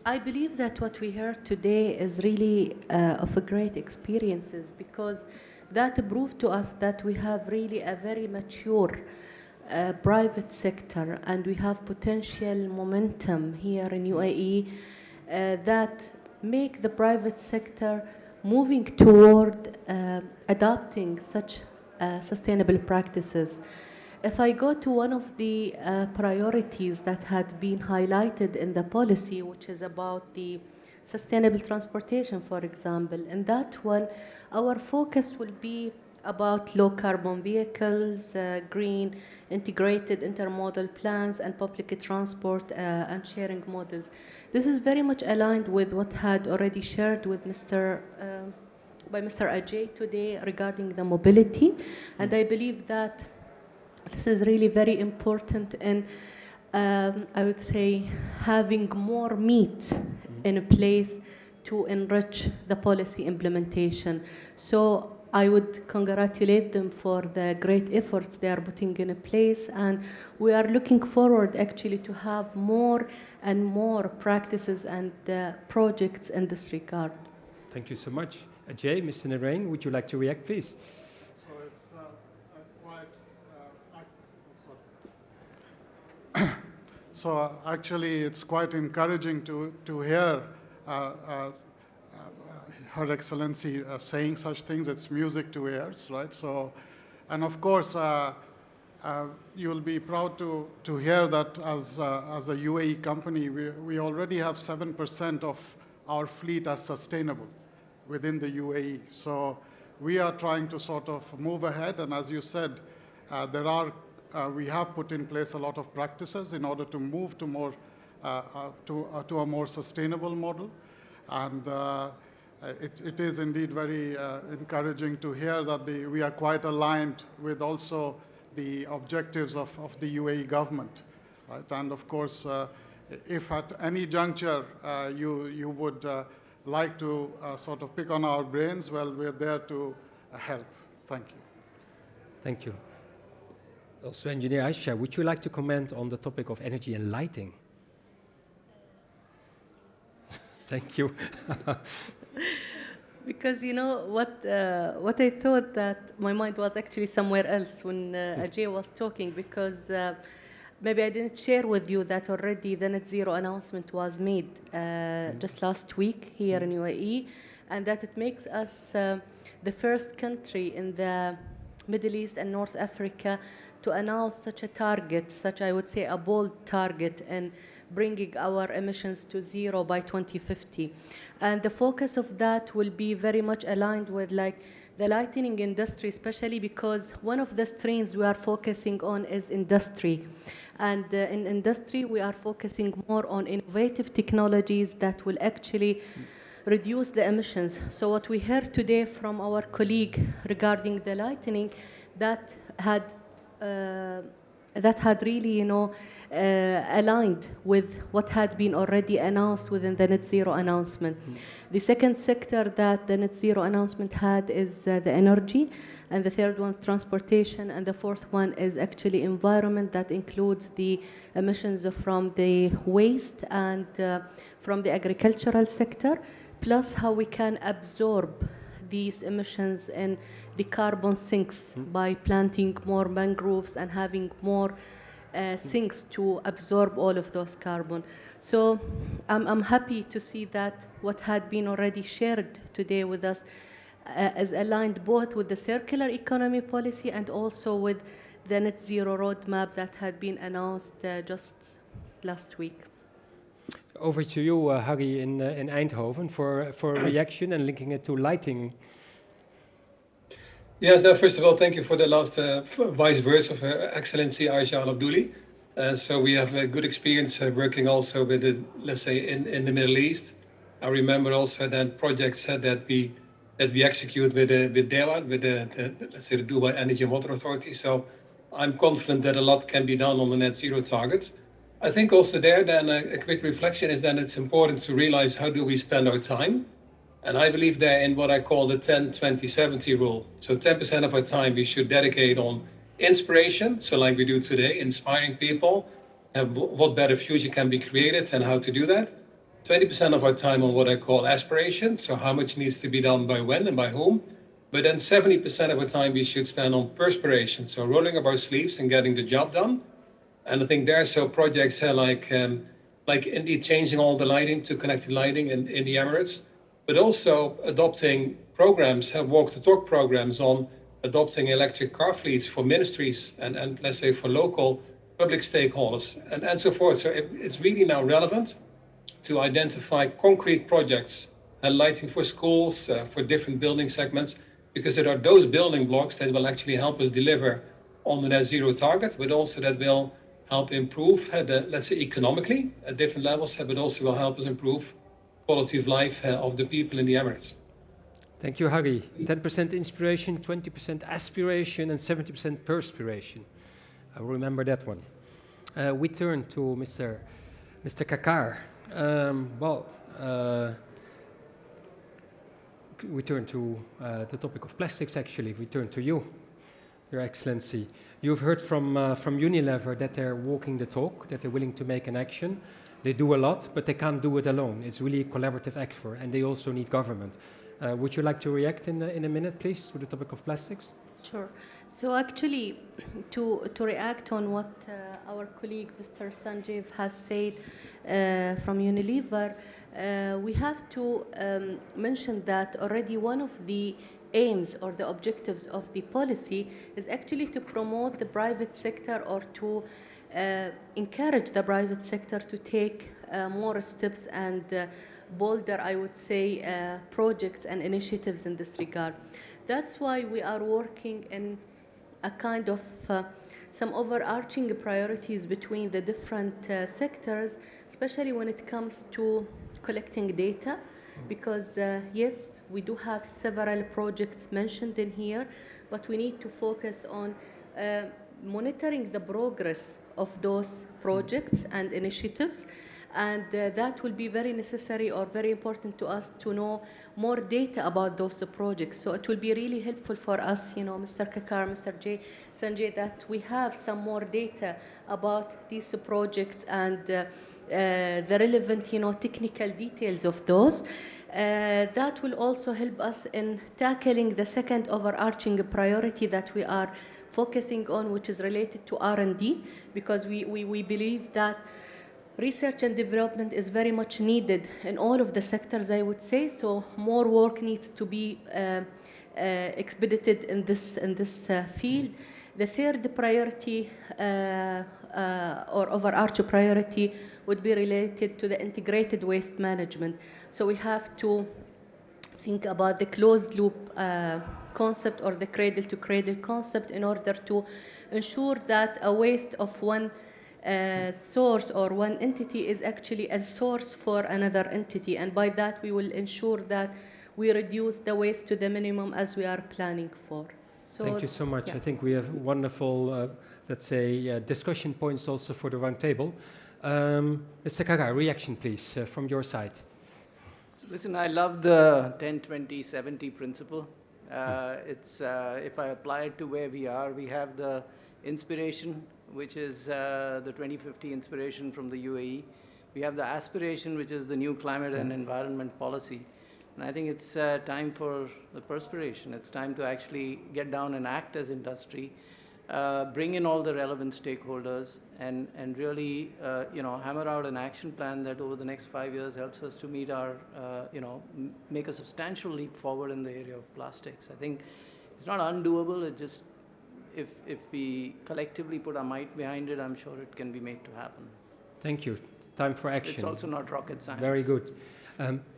I believe that what we heard today is really of a great experiences, because that proved to us that we have really a very mature private sector, and we have potential momentum here in UAE that make the private sector moving toward adopting such sustainable practices. If I go to one of the priorities that had been highlighted in the policy, which is about the sustainable transportation, for example, in that one, our focus will be about low carbon vehicles, green integrated intermodal plans, and public transport and sharing models. This is very much aligned with what had already shared with by Mr. Ajay today regarding the mobility, and I believe that this is really very important in, I would say, having more meat in a place to enrich the policy implementation. So I would congratulate them for the great efforts they are putting in place, and we are looking forward actually to have more and more practices and projects in this regard. Thank you so much. Ajay, Mr. Narain, would you like to react, please? So it's so actually it's quite encouraging to hear Her Excellency saying such things. It's music to ears, right? So, and of course, you'll be proud to hear that as a UAE company, we already have 7% of our fleet as sustainable within the UAE. So we are trying to sort of move ahead, and as you said, we have put in place a lot of practices in order to move to more to a more sustainable model, and it is indeed very encouraging to hear that we are quite aligned with also the objectives of the UAE government, right? And of course, if at any juncture you would like to sort of pick on our brains, well, we're there to help. Thank you. Thank you. Also, Engineer Aisha, would you like to comment on the topic of energy and lighting? Thank you. Because you know what I thought, that my mind was actually somewhere else when Ajay was talking, because maybe I didn't share with you that already the net zero announcement was made just last week here in UAE, and that it makes us the first country in the Middle East and North Africa to announce such a target, such I would say a bold target, in bringing our emissions to zero by 2050. And the focus of that will be very much aligned with like the lighting industry, especially because one of the streams we are focusing on is industry. And in industry, we are focusing more on innovative technologies that will actually reduce the emissions. So what we heard today from our colleague regarding the lighting, that had really, aligned with what had been already announced within the net zero announcement. The second sector that the net zero announcement had is the energy, and the third one is transportation, and the fourth one is actually environment, that includes the emissions from the waste and from the agricultural sector, plus how we can absorb these emissions in the carbon sinks by planting more mangroves and having more sinks to absorb all of those carbon. So I'm happy to see that what had been already shared today with us is aligned both with the circular economy policy and also with the net zero roadmap that had been announced just last week. Over to you, Harry, in Eindhoven for a reaction and linking it to lighting. Yes, first of all, thank you for the last wise words of Her Excellency Aisha Al Abdouli. So we have a good experience working also with, let's say, in the Middle East. I remember also that projects that we execute with DEWA, with let's say the Dubai Energy and Water Authority. So I'm confident that a lot can be done on the net zero targets. I think also there then a quick reflection is then it's important to realize how do we spend our time. And I believe there in what I call the 10-20-70 rule. So 10% of our time we should dedicate on inspiration, so like we do today, inspiring people, and what better future can be created and how to do that. 20% of our time on what I call aspiration, so how much needs to be done by when and by whom. But then 70% of our time we should spend on perspiration, so rolling up our sleeves and getting the job done. And I think there are so projects like indeed changing all the lighting to connected lighting in the Emirates. but also adopting programs, have walk-the-talk programs on adopting electric car fleets for ministries and let's say for local public stakeholders and so forth. So it's really now relevant to identify concrete projects, lighting for schools, for different building segments, because there are those building blocks that will actually help us deliver on the net zero target, but also that will help improve, let's say economically at different levels, but also will help us improve quality of life of the people in the Emirates. Thank you, Harry. 10% inspiration, 20% aspiration, and 70% perspiration. I will remember that one. We turn to Mr. Kakar. We turn to the topic of plastics, actually. We turn to you, Your Excellency. You've heard from Unilever that they're walking the talk, that they're willing to make an action. They do a lot, but they can't do it alone. It's really a collaborative effort, and they also need government. Would you like to react in a minute, please, to the topic of plastics? Sure. So actually, to react on what our colleague Mr. Sanjeev has said from Unilever, we have to mention that already one of the aims or the objectives of the policy is actually to promote the private sector or to encourage the private sector to take more steps and bolder, I would say, projects and initiatives in this regard. That's why we are working in a kind of some overarching priorities between the different sectors, especially when it comes to collecting data, because yes, we do have several projects mentioned in here, but we need to focus on monitoring the progress of those projects and initiatives. And that will be very necessary or very important to us to know more data about those projects. So it will be really helpful for us, Mr. Kakar, Mr. Sanjay, that we have some more data about these projects and the relevant, technical details of those. That will also help us in tackling the second overarching priority that we are focusing on, which is related to R&D, because we believe that research and development is very much needed in all of the sectors, I would say. So more work needs to be expedited in this field. The third priority or overarching priority would be related to the integrated waste management. So we have to think about the closed loop concept or the cradle to cradle concept in order to ensure that a waste of one source or one entity is actually a source for another entity, and by that we will ensure that we reduce the waste to the minimum as we are planning for. So, thank you so much. Yeah. I think we have wonderful, let's say, discussion points also for the round table. Mr. Kaga, reaction please from your side. So listen, I love the 10-20-70 principle. It's if I apply it to where we are, we have the inspiration, which is the 2050 inspiration from the UAE. We have the aspiration, which is the new climate and environment policy. And I think it's time for the perspiration. It's time to actually get down and act as industry, bring in all the relevant stakeholders, and really hammer out an action plan that over the next 5 years helps us to meet our, make a substantial leap forward in the area of plastics. I think it's not undoable. It just, if we collectively put our might behind it, I'm sure it can be made to happen. Thank you. Time for action. It's also not rocket science. Very good.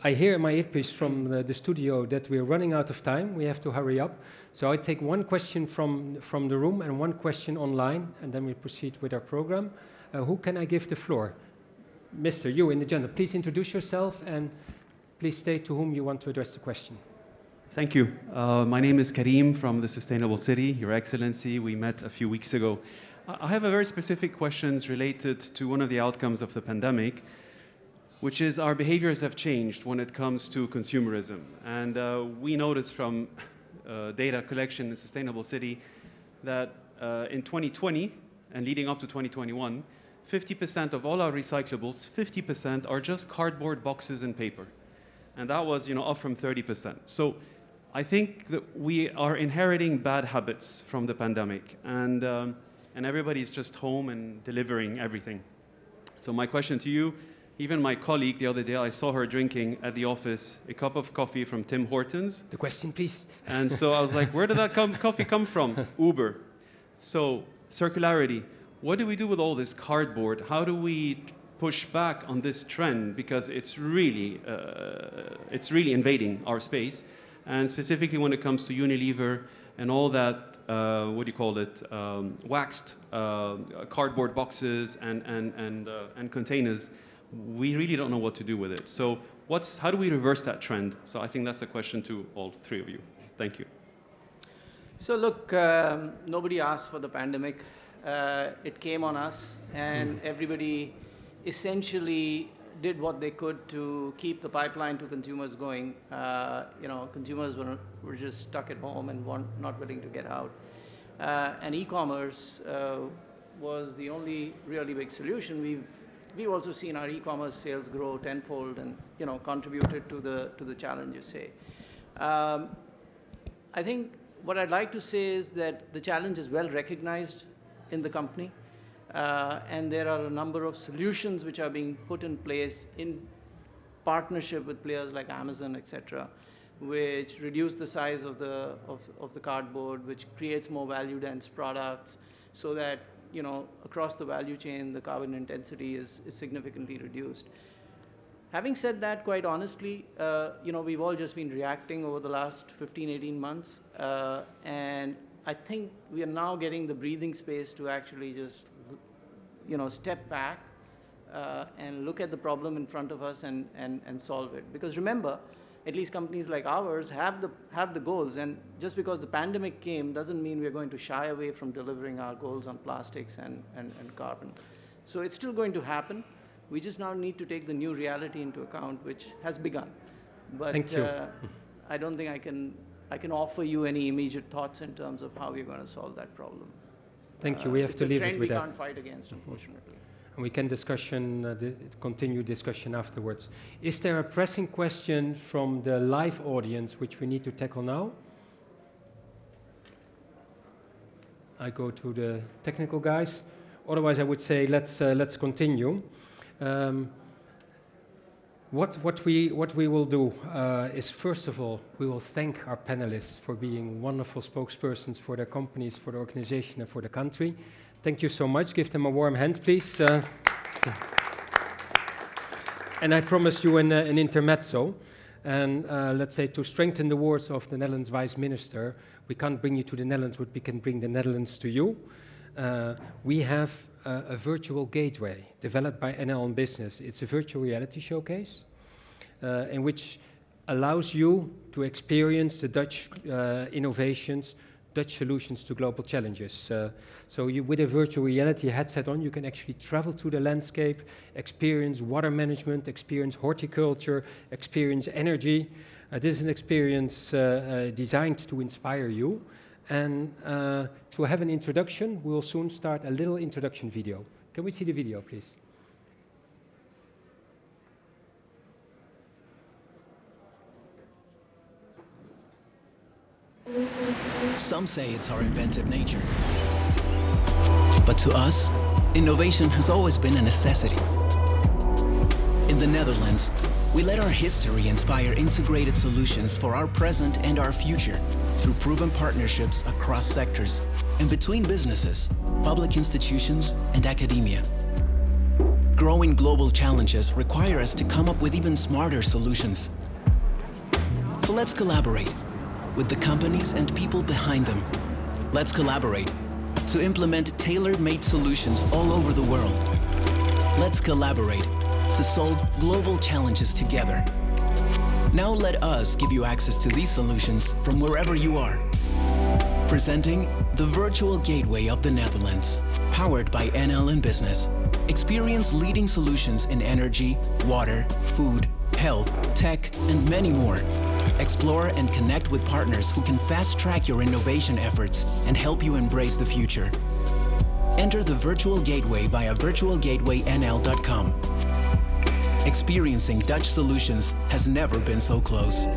I hear in my earpiece from the studio that we're running out of time. We have to hurry up. So I take one question from the room and one question online, and then we proceed with our program. Who can I give the floor? Mr. You in the gentleman, please introduce yourself and please state to whom you want to address the question. Thank you. My name is Karim from the Sustainable City, Your Excellency. We met a few weeks ago. I have a very specific questions related to one of the outcomes of the pandemic, which is our behaviors have changed when it comes to consumerism. And we noticed from data collection in Sustainable City that in 2020 and leading up to 2021, 50% of all our recyclables, 50% are just cardboard boxes and paper. And that was, up from 30%. So I think that we are inheriting bad habits from the pandemic, and everybody's just home and delivering everything. So my question to you Even my colleague the other day, I saw her drinking at the office a cup of coffee from Tim Hortons. The question, please. And so I was like, where did that coffee come from? Uber. So circularity. What do we do with all this cardboard? How do we push back on this trend? Because it's really invading our space. And specifically when it comes to Unilever and all that, waxed cardboard boxes and containers, we really don't know what to do with it. So how do we reverse that trend? So I think that's a question to all three of you. Thank you. So look, nobody asked for the pandemic. It came on us, and everybody essentially did what they could to keep the pipeline to consumers going. Consumers were just stuck at home and not willing to get out. And e-commerce was the only really big solution. We've also seen our e-commerce sales grow tenfold, and contributed to the challenge, you say. I think what I'd like to say is that the challenge is well recognized in the company. And there are a number of solutions which are being put in place in partnership with players like Amazon, etc., which reduce the size of the cardboard, which creates more value-dense products, so that across the value chain the carbon intensity is significantly reduced. Having said that, quite honestly, we've all just been reacting over the last 15-18 months, and I think we are now getting the breathing space to actually just step back and look at the problem in front of us and solve it. Because remember, at least companies like ours have the goals, and just because the pandemic came doesn't mean we're going to shy away from delivering our goals on plastics and carbon. So it's still going to happen. We just now need to take the new reality into account, which has begun. But Thank you. I don't think I can offer you any immediate thoughts in terms of how we're going to solve that problem. Thank you. We have to leave it with that. It's a trend we can't fight against, unfortunately. And we can continue discussion afterwards. Is there a pressing question from the live audience which we need to tackle now? I go to the technical guys. Otherwise, I would say let's continue. What we will do is, first of all, we will thank our panelists for being wonderful spokespersons for their companies, for the organization, and for the country. Thank you so much. Give them a warm hand, please. And I promised you an intermezzo. And let's say, to strengthen the words of the Netherlands Vice Minister, we can't bring you to the Netherlands, but we can bring the Netherlands to you. We have a virtual gateway developed by NL on Business. It's a virtual reality showcase in which allows you to experience the Dutch innovations, Dutch solutions to global challenges. So with a virtual reality headset on, you can actually travel to the landscape, experience water management, experience horticulture, experience energy. This is an experience designed to inspire you. And to have an introduction, we will soon start a little introduction video. Can we see the video, please? Some say it's our inventive nature. But to us, innovation has always been a necessity. In the Netherlands, we let our history inspire integrated solutions for our present and our future through proven partnerships across sectors and between businesses, public institutions, and academia. Growing global challenges require us to come up with even smarter solutions. So let's collaborate with the companies and people behind them. Let's collaborate to implement tailor-made solutions all over the world. Let's collaborate to solve global challenges together. Now let us give you access to these solutions from wherever you are. Presenting the Virtual Gateway of the Netherlands, powered by NL in Business. Experience leading solutions in energy, water, food, health, tech, and many more. Explore and connect with partners who can fast-track your innovation efforts and help you embrace the future. Enter the Virtual Gateway via virtualgatewaynl.com. Experiencing Dutch solutions has never been so close.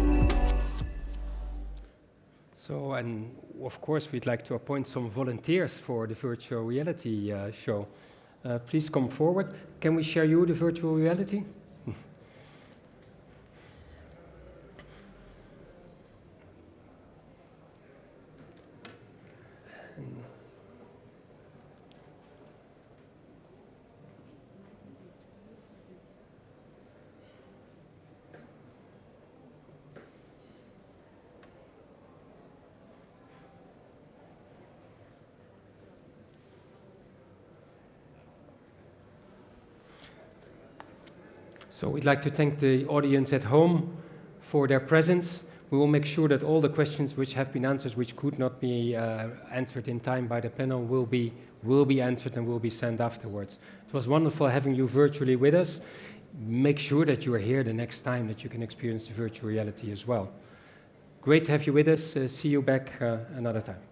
So, and of course, we'd like to appoint some volunteers for the virtual reality show. Please come forward. Can we share you the virtual reality? So we'd like to thank the audience at home for their presence. We will make sure that all the questions which have been answered, which could not be answered in time by the panel, will be answered and will be sent afterwards. It was wonderful having you virtually with us. Make sure that you are here the next time, that you can experience the virtual reality as well. Great to have you with us. See you back another time.